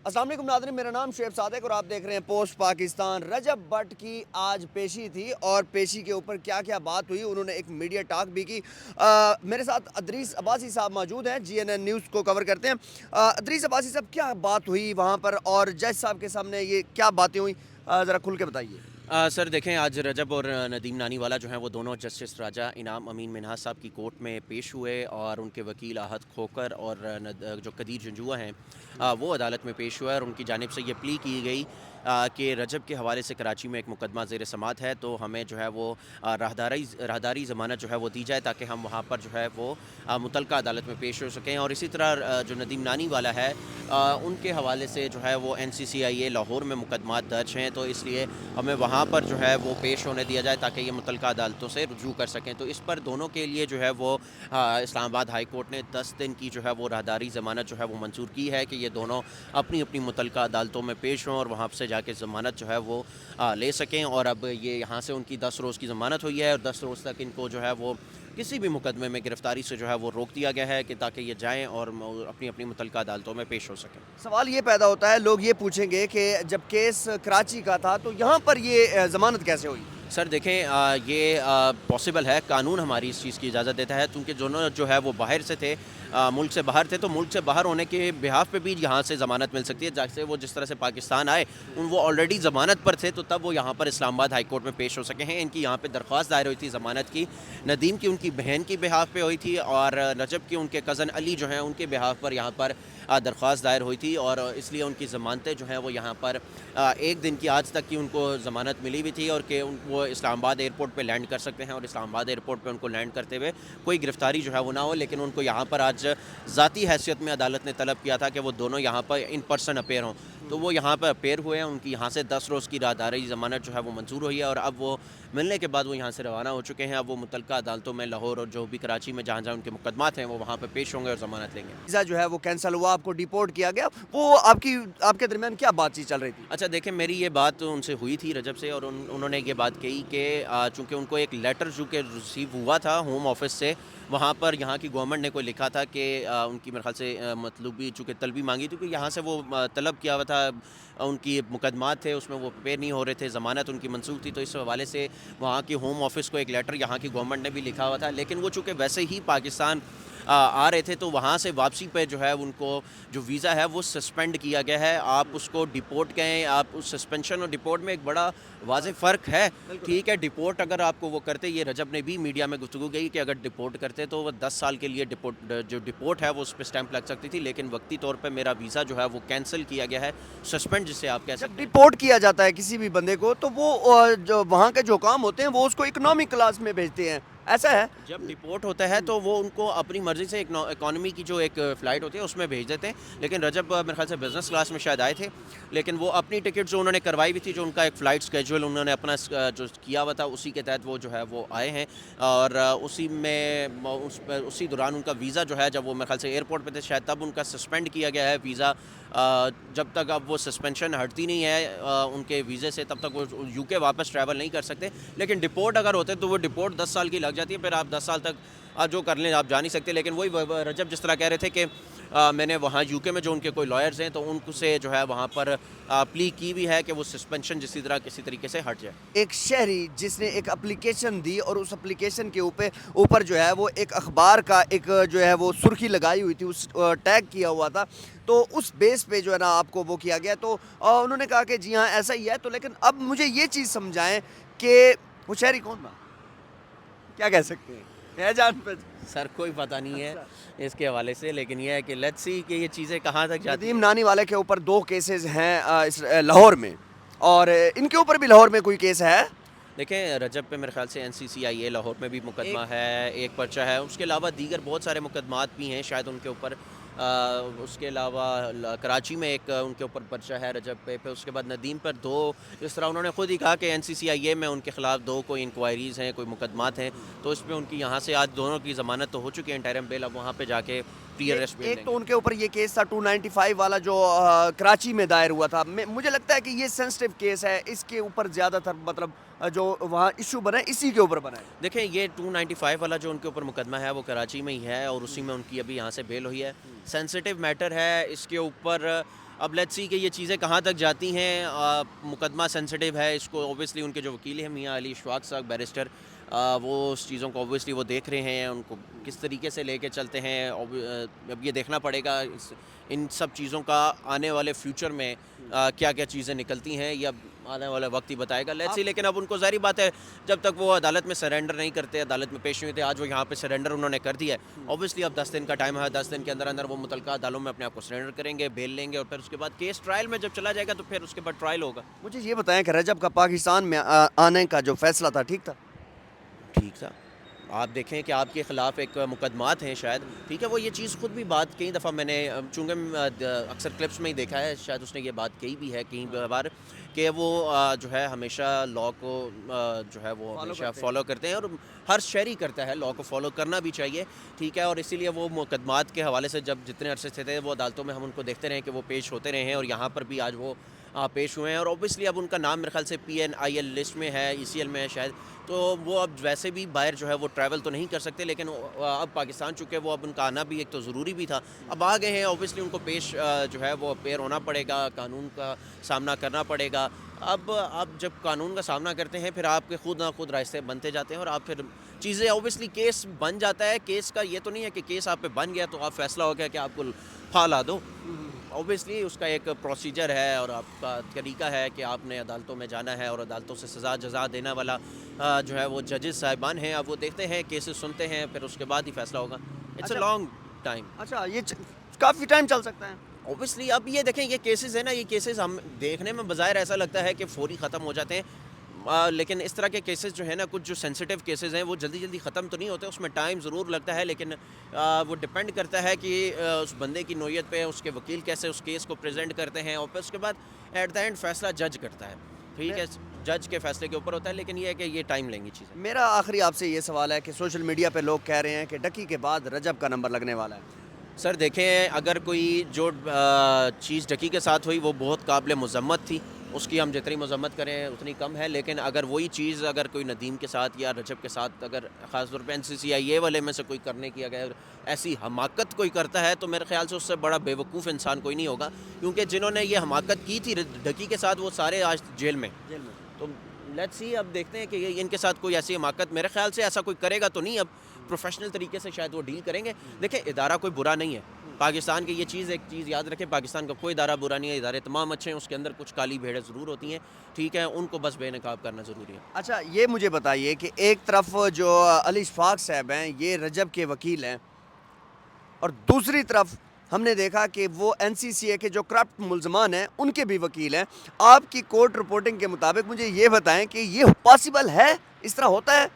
السلام علیکم ناظرین، میرا نام شعیب صادق اور آپ دیکھ رہے ہیں پوسٹ پاکستان۔ رجب بٹ کی آج پیشی تھی اور پیشی کے اوپر کیا کیا بات ہوئی، انہوں نے ایک میڈیا ٹاک بھی کی۔ میرے ساتھ ادریس عباسی صاحب موجود ہیں، جی این این نیوز کو کور کرتے ہیں۔ ادریس عباسی صاحب، کیا بات ہوئی وہاں پر اور جج صاحب کے سامنے یہ کیا باتیں ہوئی، ذرا کھل کے بتائیے۔ سر دیکھیں، آج رجب اور ندیم نانی والا جو ہیں وہ دونوں جسٹس راجہ انعام امین منہاس صاحب کی کورٹ میں پیش ہوئے اور ان کے وکیل احد کھوکر اور جو قدیر جنجوعہ ہیں وہ عدالت میں پیش ہوئے اور ان کی جانب سے یہ پلی کی گئی کہ رجب کے حوالے سے کراچی میں ایک مقدمہ زیر سماعت ہے، تو ہمیں جو ہے وہ راہداری ضمانت جو ہے وہ دی جائے تاکہ ہم وہاں پر جو ہے وہ متعلقہ عدالت میں پیش ہو سکیں۔ اور اسی طرح جو ندیم نانی والا ہے ان کے حوالے سے جو ہے وہ NCCIA لاہور میں مقدمات درج ہیں، تو اس لیے ہمیں وہاں پر جو ہے وہ پیش ہونے دیا جائے تاکہ یہ متعلقہ عدالتوں سے رجوع کر سکیں۔ تو اس پر دونوں کے لیے جو ہے وہ اسلام آباد ہائی کورٹ نے 10 دن کی جو ہے وہ راہداری ضمانت جو ہے وہ منظور کی ہے کہ یہ دونوں اپنی اپنی متعلقہ عدالتوں میں پیش ہوں اور وہاں سے جا کے ضمانت جو ہے وہ لے سکیں۔ اور اب یہ یہاں سے ان کی 10 روز کی ضمانت ہوئی ہے اور 10 روز تک ان کو جو ہے وہ کسی بھی مقدمے میں گرفتاری سے جو ہے وہ روک دیا گیا ہے کہ تاکہ یہ جائیں اور اپنی اپنی متعلقہ عدالتوں میں پیش ہو سکیں۔ سوال یہ پیدا ہوتا ہے، لوگ یہ پوچھیں گے کہ جب کیس کراچی کا تھا تو یہاں پر یہ ضمانت کیسے ہوئی؟ سر دیکھیں، یہ پاسبل ہے، قانون ہماری اس چیز کی اجازت دیتا ہے، کیونکہ دونوں جو ہے وہ باہر سے تھے، ملک سے باہر تھے، تو ملک سے باہر ہونے کے بہاف پہ بھی یہاں سے ضمانت مل سکتی ہے۔ جیسے وہ جس طرح سے پاکستان آئے وہ آلریڈی ضمانت پر تھے، تو تب وہ یہاں پر اسلام آباد ہائی کورٹ میں پیش ہو سکے ہیں۔ ان کی یہاں پہ درخواست دائر ہوئی تھی ضمانت کی، ندیم کی ان کی بہن کی بہاف پہ ہوئی تھی اور رجب کی ان کے کزن علی جو ہیں ان کے بہاف پر یہاں پر درخواست دائر ہوئی تھی، اور اس لیے ان کی ضمانتیں جو ہیں وہ یہاں پر ایک دن کی آج تک کی ان کو ضمانت ملی ہوئی تھی، اور کہ وہ اسلام آباد ایئرپورٹ پہ لینڈ کر سکتے ہیں اور اسلام آباد ایئرپورٹ پہ ان کو لینڈ کرتے ہوئے کوئی گرفتاری جو ہے وہ نہ ہو۔ لیکن ان کو یہاں پر آج ذاتی حیثیت میں عدالت نے طلب کیا تھا کہ وہ دونوں یہاں پر ان پرسن اپیئر ہوں، تو وہ یہاں پر اپیئر ہوئے ہیں۔ ان کی یہاں سے 10 روز کی راہداری ضمانت جو ہے وہ منظور ہوئی ہے اور اب وہ ملنے کے بعد وہ یہاں سے روانہ ہو چکے ہیں۔ اب وہ متعلقہ عدالتوں میں لاہور اور جو بھی کراچی میں جہاں جہاں ان کے مقدمات ہیں وہ وہاں پہ پیش ہوں گے اور ضمانت لیں گے۔ ویزا جو ہے وہ کینسل ہوا، آپ کو ڈیپورٹ کیا گیا، وہ آپ کے درمیان کیا بات چیت چل رہی تھی؟ اچھا دیکھیں، میری یہ بات ان سے ہوئی تھی رجب سے، اور انہوں نے یہ بات کہی کہ چونکہ ان کو ایک لیٹر جو کہ ریسیو ہوا تھا ہوم آفس سے، وہاں پر یہاں کی گورنمنٹ نے کوئی لکھا تھا کہ ان کی میرے خیال سے مطلوبی چونکہ طلبی مانگی تھی، کیونکہ یہاں سے وہ طلب کیا ہوا تھا، ان کی مقدمات تھے اس میں وہ پریپیئر نہیں ہو رہے تھے، ضمانت ان کی منسوخ تھی، تو اس حوالے سے وہاں کی ہوم آفس کو ایک لیٹر یہاں کی گورنمنٹ نے بھی لکھا ہوا تھا۔ لیکن وہ چونکہ ویسے ہی پاکستان آ رہے تھے، تو وہاں سے واپسی پہ جو ہے ان کو جو ویزا ہے وہ سسپینڈ کیا گیا ہے۔ آپ اس کو ڈیپورٹ کہیں، آپ اس سسپینشن اور ڈیپورٹ میں ایک بڑا واضح فرق ہے۔ ٹھیک ہے، ڈیپورٹ اگر آپ کو وہ کرتے، یہ رجب نے بھی میڈیا میں گفتگو کی کہ اگر ڈیپورٹ کرتے تو وہ 10 سال کے لیے جو ڈیپورٹ ہے وہ اس پہ اسٹیمپ لگ سکتی تھی، لیکن وقتی طور پہ میرا ویزا جو ہے وہ کینسل کیا گیا ہے، سسپینڈ جسے آپ کہہ جب سکتے ہیں۔ ڈیپورٹ کیا جاتا ہے کسی بھی بندے کو تو وہ جو وہاں کے جو کام ہوتے ہیں وہ اس کو اکنامک کلاس میں بھیجتے ہیں، ایسا ہے؟ جب ڈیپورٹ ہوتا ہے تو وہ ان کو اپنی مرضی سے اکانومی کی جو ایک فلائٹ ہوتی ہے اس میں بھیج دیتے ہیں، لیکن رجب میرے خیال سے بزنس کلاس میں شاید آئے تھے، لیکن وہ اپنی ٹکٹ جو انہوں نے کروائی ہوئی تھی، جو ان کا ایک فلائٹ اسکیجول انہوں نے اپنا جو کیا ہوا تھا، اسی کے تحت وہ جو ہے وہ آئے ہیں، اور اسی دوران ان کا ویزا جو ہے، جب وہ میرے خیال سے ایئرپورٹ پہ تھے شاید، تب ان کا سسپینڈ کیا گیا ہے ویزا۔ جب تک اب وہ سسپینشن ہٹتی نہیں ہے ان کے ویزے سے، تب تک وہ UK واپس ٹریول نہیں کر سکتے۔ لیکن ڈیپورٹ اگر ہوتے تو وہ ڈیپورٹ 10 سال کی لگ جاتی ہے، پھر آپ 10 سال تک جو کر لیں آپ جا نہیں سکتے۔ لیکن وہی رجب جس طرح کہہ رہے تھے کہ میں نے وہاں UK میں جو ان کے کوئی لائرز ہیں تو ان سے جو ہے وہاں پر پلی کی بھی ہے کہ وہ سسپینشن کسی طریقے سے ہٹ جائے۔ ایک شہری جس نے ایک اپلیکیشن دی اور اس اپلیکیشن کے اوپر جو ہے وہ ایک اخبار کا ایک جو ہے وہ سرخی لگائی ہوئی تھی، اس ٹیگ کیا ہوا تھا، تو اس بیس پہ جو ہے نا آپ کو وہ کیا گیا، تو انہوں نے کہا کہ جی ہاں ایسا ہی ہے، تو لیکن اب مجھے یہ چیز سمجھائیں کہ وہ شہری کون تھا، کیا کہہ سکتے ہیں، ہے جان پہ؟ سر کوئی پتہ نہیں ہے اس کے حوالے سے، لیکن یہ ہے کہ لیٹس سی کہ یہ چیزیں کہاں تک جاتی ندیم ہیں۔ نانی والے کے اوپر 2 کیسز ہیں لاہور میں، اور ان کے اوپر بھی لاہور میں کوئی کیس ہے؟ دیکھیں، رجب پہ میرے خیال سے NCCIA لاہور میں بھی مقدمہ ہے، ایک پرچہ ہے، اس کے علاوہ دیگر بہت سارے مقدمات بھی ہیں شاید ان کے اوپر۔ اس کے علاوہ کراچی میں ایک ان کے اوپر پرچہ ہے رجب پہ، پھر اس کے بعد ندیم پر 2، اس طرح انہوں نے خود ہی کہا کہ NCCIA میں ان کے خلاف 2 کوئی انکوائریز ہیں، کوئی مقدمات ہیں، تو اس پہ ان کی یہاں سے آج دونوں کی ضمانت تو ہو چکی ہے انٹرم بیل، اب وہاں پہ جا کے پری اریسٹ بیل ایک دیں تو گے۔ ان کے اوپر یہ کیس تھا 295 والا جو کراچی میں دائر ہوا تھا، مجھے لگتا ہے کہ یہ سینسٹیو کیس ہے، اس کے اوپر زیادہ تر مطلب جو وہاں ایشو بنا ہے اسی کے اوپر بنا ہے۔ دیکھیں، یہ 295 والا جو ان کے اوپر مقدمہ ہے وہ کراچی میں ہی ہے، اور اسی میں ان کی ابھی یہاں سے بیل ہوئی ہے، سینسیٹیو میٹر ہے، اس کے اوپر اب لیٹس سی کہ یہ چیزیں کہاں تک جاتی ہیں. مقدمہ سینسٹیو ہے, اس کو اوبیسلی ان کے جو وکیل ہیں میاں علی اشفاق صاحب بیرسٹر, وہ اس چیزوں کو اوبیسلی وہ دیکھ رہے ہیں, ان کو کس طریقے سے لے کے چلتے ہیں. اب یہ دیکھنا پڑے گا ان سب چیزوں کا آنے والے فیوچر میں کیا کیا چیزیں نکلتی ہیں, یا آنے والا وقت ہی بتائے گا. Let's see. لیکن اب ان کو ظاہری بات ہے جب تک وہ عدالت میں سرنڈر نہیں کرتے, عدالت میں پیش نہیں ہوتے, آج وہ یہاں پہ سرنڈر انہوں نے کر دیا ہے, اوبیسلی اب 10 دن کا ٹائم ہے, 10 دن کے اندر اندر وہ متعلقہ عدالتوں میں اپنے آپ کو سرنڈر کریں گے, بیل لیں گے, اور پھر اس کے بعد کیس ٹرائل میں جب چلا جائے گا تو پھر اس کے بعد ٹرائل ہوگا. مجھے یہ بتائیں کہ رجب کا پاکستان میں آنے کا جو فیصلہ تھا ٹھیک تھا؟ ٹھیک تھا. آپ دیکھیں کہ آپ کے خلاف ایک مقدمات ہیں شاید, ٹھیک ہے, وہ یہ چیز خود بھی بات کئی دفعہ میں نے چونکہ اکثر کلپس میں ہی دیکھا ہے, شاید اس نے یہ بات کہی بھی ہے کئی بار کہ وہ جو ہے ہمیشہ لاء کو جو ہے وہ ہمیشہ فالو کرتے ہیں, اور ہر شہری کرتا ہے, لاء کو فالو کرنا بھی چاہیے, ٹھیک ہے. اور اسی لیے وہ مقدمات کے حوالے سے جب جتنے عرصے سے تھے وہ عدالتوں میں ہم ان کو دیکھتے رہے کہ وہ پیش ہوتے رہے ہیں, اور یہاں پر بھی آج وہ پیش ہوئے ہیں. اور اوبیسلی اب ان کا نام میرے خیال سے PNIL لسٹ میں ہے, ECL میں ہے شاید, تو وہ اب ویسے بھی باہر جو ہے وہ ٹریول تو نہیں کر سکتے, لیکن اب پاکستان چونکہ وہ اب ان کا آنا بھی ایک تو ضروری بھی تھا, اب آ گئے ہیں, اوبیسلی ان کو پیش جو ہے وہ اپیئر ہونا پڑے گا, قانون کا سامنا کرنا پڑے گا. اب آپ جب قانون کا سامنا کرتے ہیں پھر آپ کے خود نہ خود راستے بنتے جاتے ہیں, اور آپ پھر چیزیں اوبیسلی کیس بن جاتا ہے. کیس کا یہ تو نہیں ہے کہ کیس آپ پہ بن گیا تو آپ فیصلہ ہو گیا کہ آپ کو پھالا دو. اوبیسلی اس کا ایک پروسیجر ہے اور آپ کا طریقہ ہے کہ آپ نے عدالتوں میں جانا ہے, اور عدالتوں سے سزا جزا دینے والا جو ہے وہ ججز صاحبان ہیں, اب وہ دیکھتے ہیں, کیسز سنتے ہیں, پھر اس کے بعد ہی فیصلہ ہوگا. It's a long time. اچھا, یہ کافی ٹائم چل سکتا ہے. اوبیسلی اب یہ دیکھیں یہ کیسز ہیں نا, یہ کیسز ہم دیکھنے میں بظاہر ایسا لگتا ہے کہ فوری ختم ہو جاتے ہیں, لیکن اس طرح کے کیسز جو ہیں نا, کچھ جو سینسٹیو کیسز ہیں وہ جلدی جلدی ختم تو نہیں ہوتے, اس میں ٹائم ضرور لگتا ہے, لیکن وہ ڈپینڈ کرتا ہے کہ اس بندے کی نوعیت پہ اس کے وکیل کیسے اس کیس کو پریزنٹ کرتے ہیں, اور پھر اس کے بعد ایٹ دا اینڈ فیصلہ جج کرتا ہے, ٹھیک ہے, جج کے فیصلے کے اوپر ہوتا ہے. لیکن یہ ہے کہ یہ ٹائم لیں گی چیزیں. میرا آخری آپ سے یہ سوال ہے کہ سوشل میڈیا پہ لوگ کہہ رہے ہیں کہ ڈکی کے بعد رجب کا نمبر لگنے والا ہے. سر دیکھیں, اگر کوئی جو چیز ڈکی کے ساتھ ہوئی وہ بہت قابل مذمت تھی, اس کی ہم جتنی مذمت کریں اتنی کم ہے, لیکن اگر وہی چیز اگر کوئی ندیم کے ساتھ یا رجب کے ساتھ اگر خاص طور پہ NCCIA والے میں سے کوئی کرنے کی اگر ایسی حماقت کوئی کرتا ہے تو میرے خیال سے اس سے بڑا بے وقوف انسان کوئی نہیں ہوگا, کیونکہ جنہوں نے یہ حماقت کی تھی ڈکی کے ساتھ وہ سارے آج جیل میں. تو لیٹس سی, اب دیکھتے ہیں کہ ان کے ساتھ کوئی ایسی حماقت میرے خیال سے ایسا کوئی کرے گا تو نہیں, اب پروفیشنل طریقے سے شاید وہ ڈیل کریں گے. دیکھیں ادارہ کوئی برا نہیں ہے, پاکستان کی یہ چیز ایک چیز یاد رکھیں, پاکستان کا کوئی ادارہ برا نہیں ہے, ادارے تمام اچھے ہیں, اس کے اندر کچھ کالی بھیڑیں ضرور ہوتی ہیں, ٹھیک ہے, ان کو بس بے نقاب کرنا ضروری ہے. اچھا, یہ مجھے بتائیے کہ ایک طرف جو علی اشفاق صاحب ہیں یہ رجب کے وکیل ہیں, اور دوسری طرف ہم نے دیکھا کہ وہ NCCA کے جو کرپٹ ملزمان ہیں ان کے بھی وکیل ہیں. آپ کی کورٹ رپورٹنگ کے مطابق مجھے یہ بتائیں کہ یہ پاسبل ہے, اس طرح ہوتا ہے؟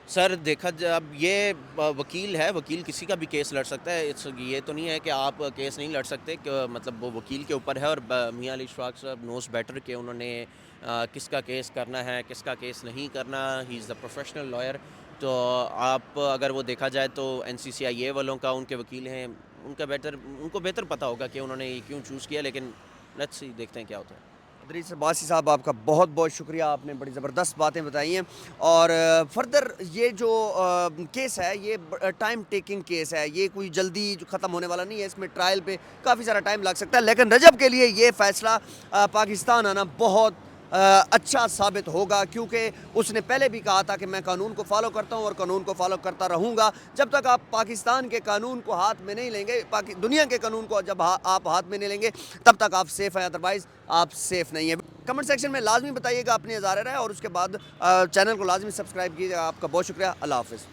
سر دیکھا جب یہ وکیل ہے, وکیل کسی کا بھی کیس لڑ سکتا ہے, یہ تو نہیں ہے کہ آپ کیس نہیں لڑ سکتے, کہ مطلب وہ وکیل کے اوپر ہے, اور میاں علی اشفاق صاحب نوز بیٹر کہ انہوں نے کس کا کیس کرنا ہے کس کا کیس نہیں کرنا, ہی از دا پروفیشنل لائر. تو آپ اگر وہ دیکھا جائے تو NCCIA والوں کا ان کے وکیل ہیں, ان کو بہتر پتہ ہوگا کہ انہوں نے یہ کیوں چوز کیا, لیکن لیٹس سی دیکھتے ہیں کیا ہوتا ہے. ادریس عباسی صاحب, آپ کا بہت بہت شکریہ, آپ نے بڑی زبردست باتیں بتائی ہیں. اور فردر یہ جو کیس ہے یہ ٹائم ٹیکنگ کیس ہے, یہ کوئی جلدی ختم ہونے والا نہیں ہے, اس میں ٹرائل پہ کافی سارا ٹائم لگ سکتا ہے, لیکن رجب کے لیے یہ فیصلہ پاکستان آنا بہت اچھا ثابت ہوگا, کیونکہ اس نے پہلے بھی کہا تھا کہ میں قانون کو فالو کرتا ہوں اور قانون کو فالو کرتا رہوں گا. جب تک آپ پاکستان کے قانون کو ہاتھ میں نہیں لیں گے, دنیا کے قانون کو جب آپ ہاتھ میں نہیں لیں گے تب تک آپ سیف ہیں, ادروائز آپ سیف نہیں ہیں. کمنٹ سیکشن میں لازمی بتائیے گا اپنی نظارہ رہے, اور اس کے بعد چینل کو لازمی سبسکرائب کیجیے گا. آپ کا بہت شکریہ, اللہ حافظ.